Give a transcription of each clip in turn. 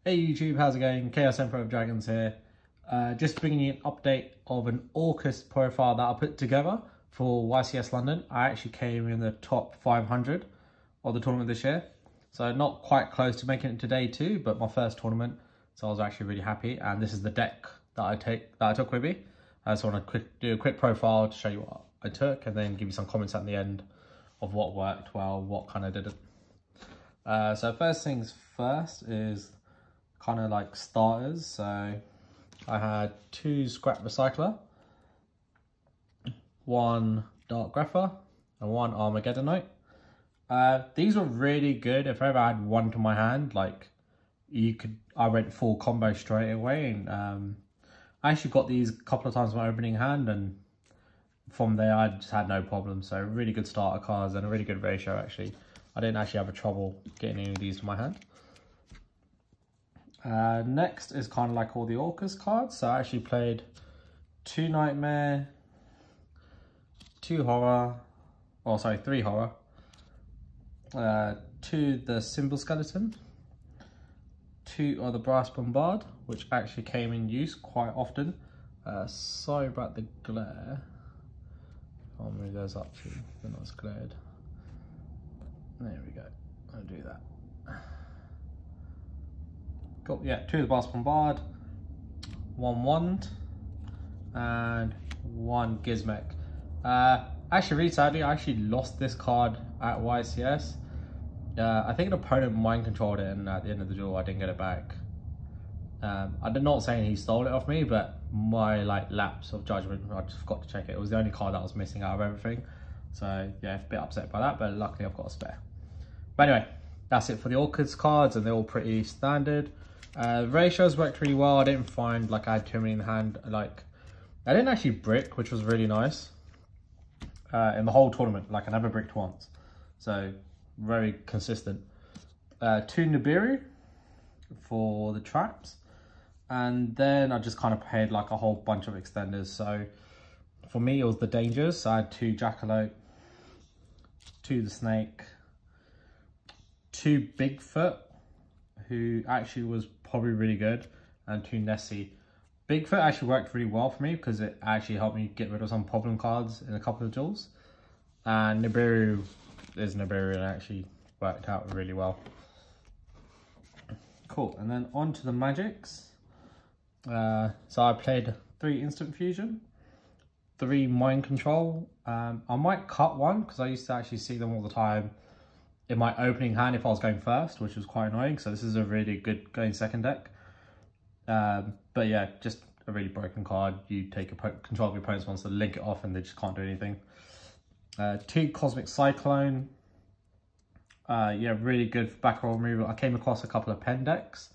Hey YouTube, how's it going? Chaos Emperor of Dragons here. Just bringing you an update of an Orcust profile that I put together for YCS London. I actually came in the top 500 of the tournament this year. So not quite close to making it to day 2, but my first tournament. So I was actually really happy. And this is the deck that I took with me. So I want to do a quick profile to show you what I took and then give you some comments at the end of what worked well, what kind of didn't. So first things first is kind of like starters. So I had 2 scrap recycler, 1 dark grapher, and 1 Armageddonite. These were really good. If I ever had one to my hand, like I went full combo straight away. And I actually got these a couple of times in my opening hand, and from there I just had no problem. So really good starter cards and a really good ratio actually. I didn't actually have a trouble getting any of these to my hand. Next is kind of like all the Orcust cards. So I actually played 2 Nightmare, 2 Horror, 3 Horror, 2 the Symbol Skeleton, 2 of the Brass Bombard, which actually came in use quite often. Sorry about the glare. I'll move those up too, they're not as glared. There we go, I'll do that. Cool, yeah, 2 of the Brass Bombard, 1 Wand, and 1 Gizmek. Actually, really sadly, I actually lost this card at YCS. I think an opponent mind controlled it, and at the end of the duel, I didn't get it back. I'm not saying he stole it off me, but my lapse of judgment, I just forgot to check it. It was the only card that was missing out of everything. So yeah, a bit upset by that, but luckily I've got a spare. But anyway, that's it for the Orcust cards, and they're all pretty standard. Ratios worked really well. I didn't find I had too many in hand. I didn't actually brick, which was really nice. In the whole tournament, I never bricked once. So very consistent. 2 Nibiru for the traps. And then I just kind of played a whole bunch of extenders. So for me, it was the dangers. So I had 2 Jackalope, 2 the Snake, 2 Bigfoot, who actually was probably really good, and 2 Nessie. Bigfoot actually worked really well for me because it actually helped me get rid of some problem cards in a couple of duels. And Nibiru is Nibiru, and actually worked out really well. Cool, and then on to the magics. So I played 3 Instant Fusion, 3 Mind Control. I might cut one because I used to actually see them all the time in my opening hand if I was going first, which was quite annoying. So this is a really good going second deck. But yeah, just a really broken card. You take control of your opponent's ones to link it off and they just can't do anything. 2 Cosmic Cyclone. Yeah, really good for back row removal. I came across a couple of pen decks.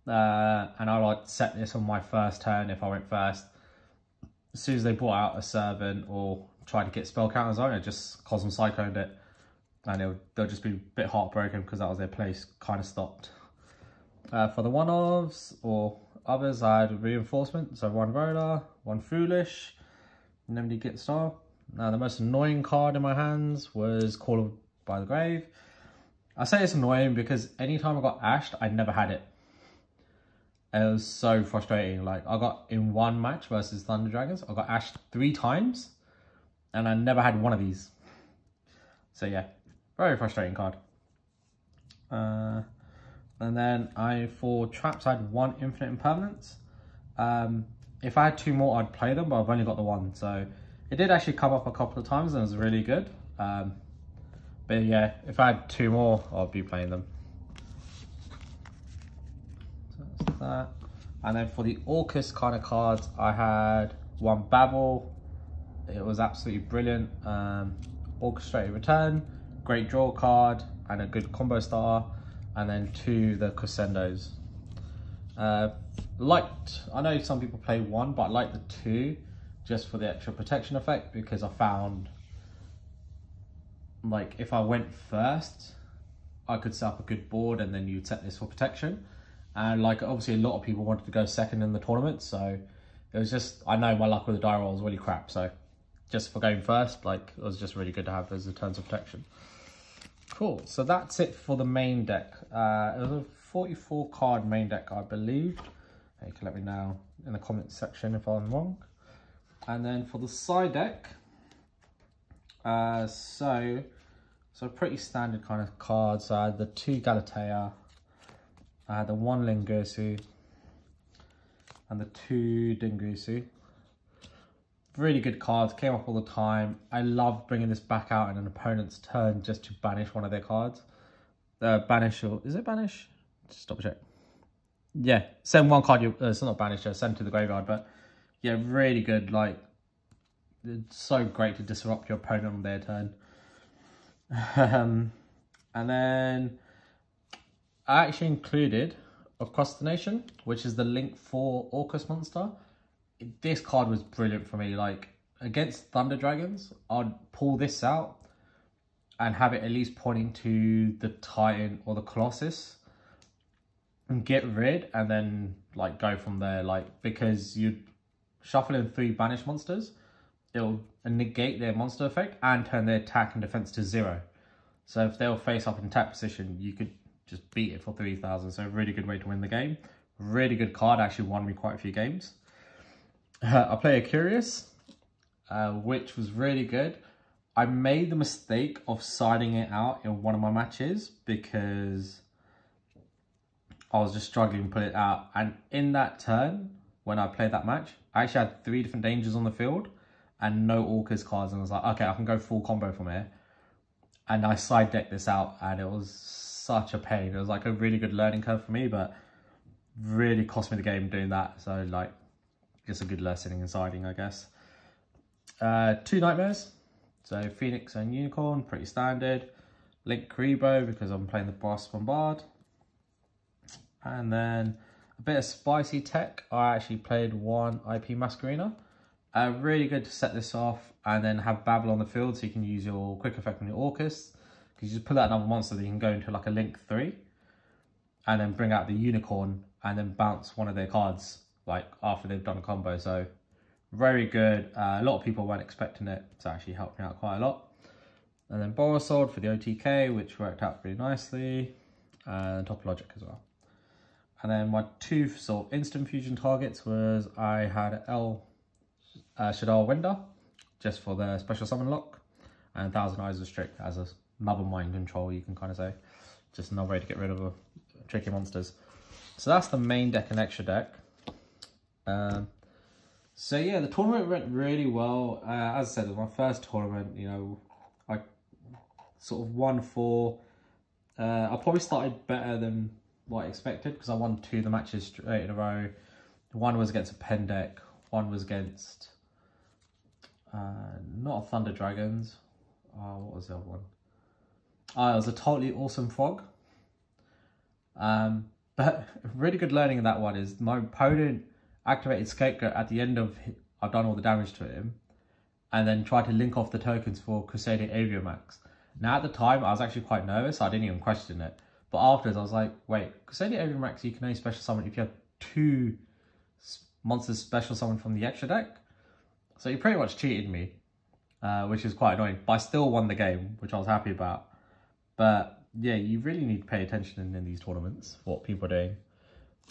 And I set this on my first turn if I went first. As soon as they brought out a Servant or tried to get spell counters on it, just Cosmic Cycloned it. And they'll just be a bit heartbroken because that was their place kind of stopped. For the one-offs or others, I had Reinforcement. So 1 Roller, 1 Foolish, nobody gets star. Now the most annoying card in my hands was Call by the Grave. I say it's annoying because anytime I got ashed, I never had it. And it was so frustrating. I got in one match versus Thunder Dragons, I got ashed 3 times and I never had one of these. So yeah, very frustrating card. And then for traps, I had 1 Infinite Impermanence. If I had 2 more, I'd play them, but I've only got the 1. So it did actually come up a couple of times and it was really good. But yeah, if I had 2 more, I'd be playing them. So that's that. And then for the Orcust kind of cards, I had 1 Babel. It was absolutely brilliant. Orchestrated Return, great draw card, and a good combo starter. And then 2 the Crescendos. I know some people play 1, but I like the 2 just for the extra protection effect, because I found if I went first, I could set up a good board and then you'd set this for protection. And obviously a lot of people wanted to go second in the tournament, so it was just, I know my luck with the die roll was really crap, so just for going first, it was just really good to have as a terms of protection. Cool, so that's it for the main deck. It was a 44 card main deck, I believe. You can let me know in the comments section if I'm wrong. And then for the side deck, so pretty standard kind of cards. I had the 2 Galatea, I had the 1 Lingusu, and the 2 Dingusu. Really good cards, came up all the time. I love bringing this back out in an opponent's turn just to banish one of their cards. Banish, or is it banish? Just double check. Yeah, send one card, it's not banish, just send to the graveyard. But yeah, really good. Like, it's so great to disrupt your opponent on their turn. And then I actually included Procrastination, which is the Link 4 Orcust monster. This card was brilliant for me. Like, against Thunder Dragons, I'd pull this out and have it at least pointing to the Titan or the Colossus and get rid, and then like go from there. Like, because you shuffle in 3 banished monsters, it'll negate their monster effect and turn their attack and defense to 0. So if they'll face up in attack position, you could just beat it for 3,000. So a really good way to win the game. Really good card, actually won me quite a few games. I play a Curious, which was really good. I made the mistake of siding it out in one of my matches because I was just struggling to put it out. And in that turn, when I played that match, I actually had 3 different dangers on the field and no Orcust cards. And I was like, okay, I can go full combo from here. And I side decked this out and it was such a pain. It was like a really good learning curve for me, but really cost me the game doing that. So like, just a good lesson in siding, I guess. 2 Nightmares. So Phoenix and Unicorn, pretty standard. Link Karibo because I'm playing the Boss Bombard. And then a bit of spicy tech. I actually played 1 IP Masquerena. Really good to set this off and then have Babel on the field so you can use your quick effect on your Orcust. Because you just pull out another monster that you can go into like a Link 3. And then bring out the Unicorn and then bounce one of their cards like after they've done a combo. So very good. A lot of people weren't expecting it. It's actually helped me out quite a lot. And then Borrow Sword for the OTK, which worked out pretty nicely. And Topologic as well. And then my 2 sort of instant fusion targets was I had Shadar Winder, just for the special summon lock, and 1,000 Eyes of Strict as another mind control, you can kind of say. Just another way to get rid of tricky monsters. So that's the main deck and extra deck. So yeah, the tournament went really well. As I said, it was my first tournament. You know, I sort of won 4. I probably started better than what I expected because I won 2 of the matches straight in a row. 1 was against a pen deck. 1 was against not a Thunder Dragons. What was the other one? It was a Totally Awesome Frog. But really good learning in that one is my opponent activated Scapegoat at the end of I've done all the damage to him, and then tried to link off the tokens for Crusading Aviamax. Now at the time I was actually quite nervous, so I didn't even question it. But afterwards I was like, wait, Crusading Aviamax you can only special summon if you have 2 monsters special summon from the extra deck. So he pretty much cheated me, which is quite annoying. But I still won the game, which I was happy about. But yeah, you really need to pay attention in these tournaments, what people are doing.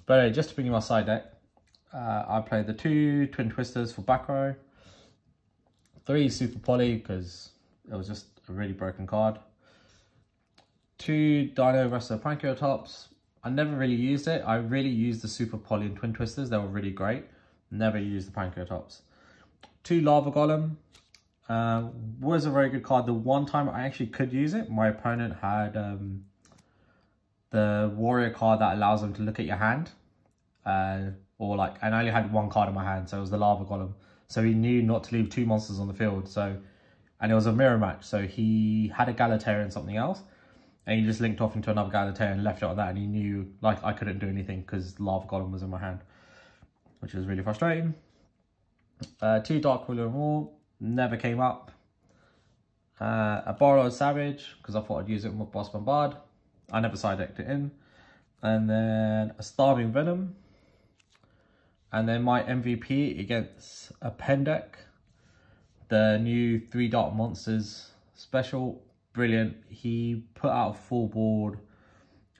But anyway, just to bring you my side deck, I played the 2 Twin Twisters for back row, 3 Super Poly because it was just a really broken card, 2 Dino Wrestler Panchaeotops. I never really used it. I really used the Super Poly and Twin Twisters. They were really great. Never used the Panchaeotops. 2 Lava Golem. Was a very good card. The one time I actually could use it, my opponent had the Warrior card that allows them to look at your hand. And I only had 1 card in my hand, so it was the Lava Golem. So he knew not to leave 2 monsters on the field. So, and it was a mirror match. So he had a Galatea and something else. And he just linked off into another Galatea and left it on that. And he knew like I couldn't do anything because Lava Golem was in my hand, which was really frustrating. 2 Dark Ruler and War. Never came up. A Borrowed Savage, because I thought I'd use it with Boss Bombard. I never side decked it in. And then a Starving Venom. And then my MVP against a pen deck. The new 3 Dark Monsters special. Brilliant. He put out a full board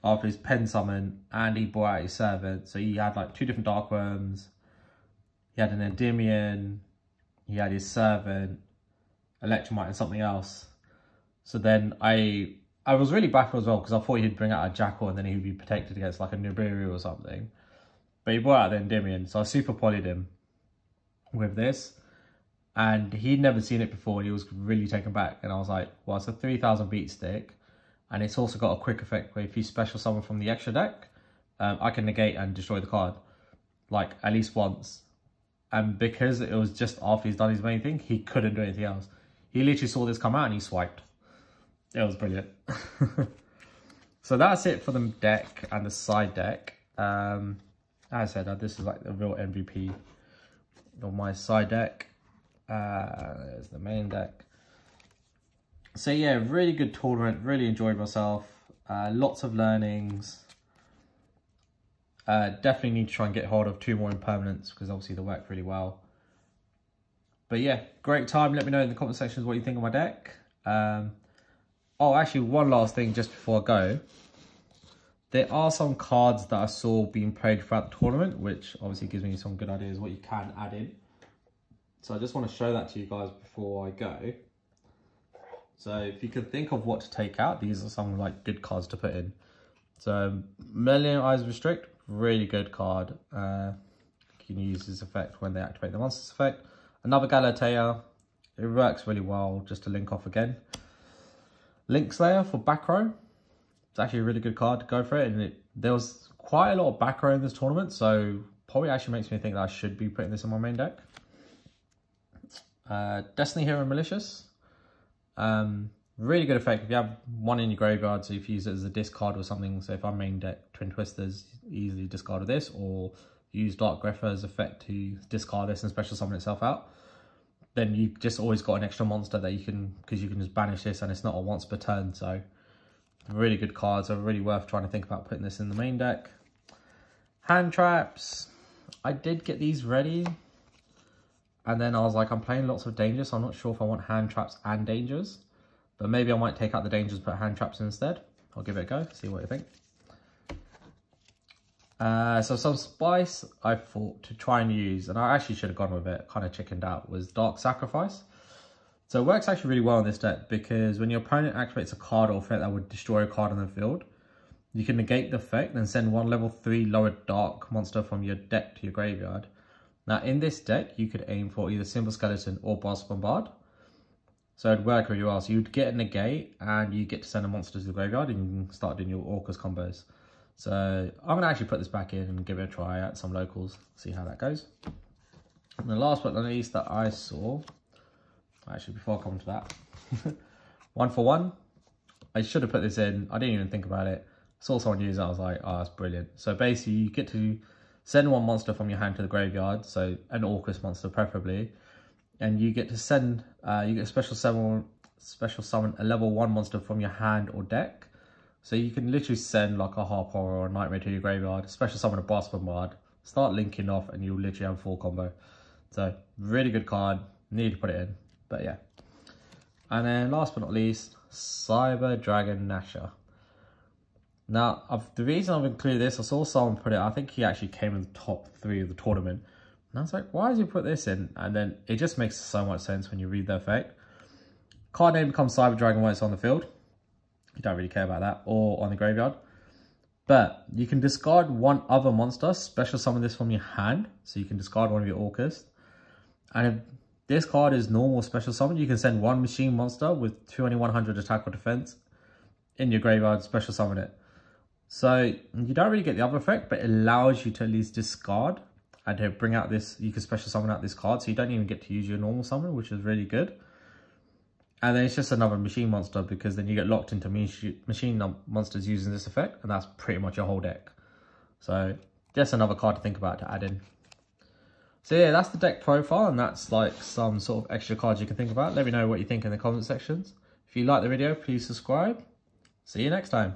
after his pen summon, and he brought out his servant. So he had like 2 different Dark Worms. He had an Endymion. He had his servant, Electromite, and something else. So then I was really baffled as well, because I thought he'd bring out a Jackal and then he'd be protected against like a Nibiru or something. But he brought out the Endymion, so I super polyed him with this. And he'd never seen it before. He was really taken back. And I was like, well, it's a 3000 beat stick. And it's also got a quick effect where if you special summon from the extra deck, I can negate and destroy the card. Like, at least once. And because it was just after he's done his main thing, he couldn't do anything else. He literally saw this come out and he swiped. It was brilliant. So that's it for the deck and the side deck. As I said, this is like the real MVP of my side deck. There's the main deck. So yeah, really good tournament, really enjoyed myself. Lots of learnings. Definitely need to try and get hold of 2 more impermanents, because obviously they work really well. But yeah, great time. Let me know in the comment sections what you think of my deck. Oh, actually, one last thing just before I go. There are some cards that I saw being played throughout the tournament, which obviously gives me some good ideas what you can add in. So I just want to show that to you guys before I go. So if you could think of what to take out, these are some like good cards to put in. So Million Eyes Restrict, really good card. You can use this effect when they activate the monster's effect. Another Galatea, it works really well just to link off again. Link Slayer for back row. It's actually a really good card to go for it. And there was quite a lot of back row in this tournament, so probably actually makes me think that I should be putting this in my main deck. Destiny Hero Malicious. Really good effect if you have 1 in your graveyard, so if you use it as a discard or something. So if I main deck Twin Twisters, easily discard of this, or use Dark Grepher's effect to discard this and special summon itself out. Then you just always got an extra monster that you can, because you can just banish this and it's not a once per turn. So really good cards, are really worth trying to think about putting this in the main deck. Hand traps. I did get these ready. And then I was like, I'm playing lots of dangers, so I'm not sure if I want hand traps and dangers. But maybe I might take out the dangers, put hand traps instead. I'll give it a go, see what you think. So some spice I thought to try and use, and I actually should have gone with it, kind of chickened out, was Dark Sacrifice. So it works actually really well in this deck, because when your opponent activates a card or effect that would destroy a card on the field, you can negate the effect and send 1 level 3 lower dark monster from your deck to your graveyard. Now in this deck, you could aim for either Simple Skeleton or Boss Bombard. So it'd work really well. So you'd get a negate and you get to send a monster to the graveyard and you can start doing your Orcust combos. So I'm going to actually put this back in and give it a try at some locals, see how that goes. And the last but not least that I saw, actually before I come to that, 1 for 1. I should have put this in, I didn't even think about it. Saw someone use it, I was like, oh, that's brilliant. So basically you get to send 1 monster from your hand to the graveyard, so an Orcust monster preferably. And you get to send, you get a special summon a level 1 monster from your hand or deck. So you can literally send like a Harper or a Nightmare to your graveyard, special summon a Boss Bombard, start linking off, and you'll literally have a full combo. So really good card, need to put it in, but yeah. And then last but not least, Cyber Dragon Nasher. Now, the reason I've included this, I saw someone put it, I think he actually came in the top 3 of the tournament. And I was like, why did you put this in? And then it just makes so much sense when you read the effect. Card name becomes Cyber Dragon when it's on the field. You don't really care about that, or on the graveyard. But you can discard 1 other monster, special summon this from your hand. So you can discard 1 of your Orcust. And if this card is normal special summon, you can send 1 machine monster with 2100 attack or defense in your graveyard, special summon it. So you don't really get the other effect, but it allows you to at least discard and to bring out this, you can special summon out this card. So you don't even get to use your normal summon, which is really good. And then it's just another machine monster, because then you get locked into machine monsters using this effect, and that's pretty much your whole deck. So just another card to think about to add in. So yeah, that's the deck profile, and that's like some sort of extra cards you can think about. Let me know what you think in the comment sections. If you like the video, please subscribe. See you next time.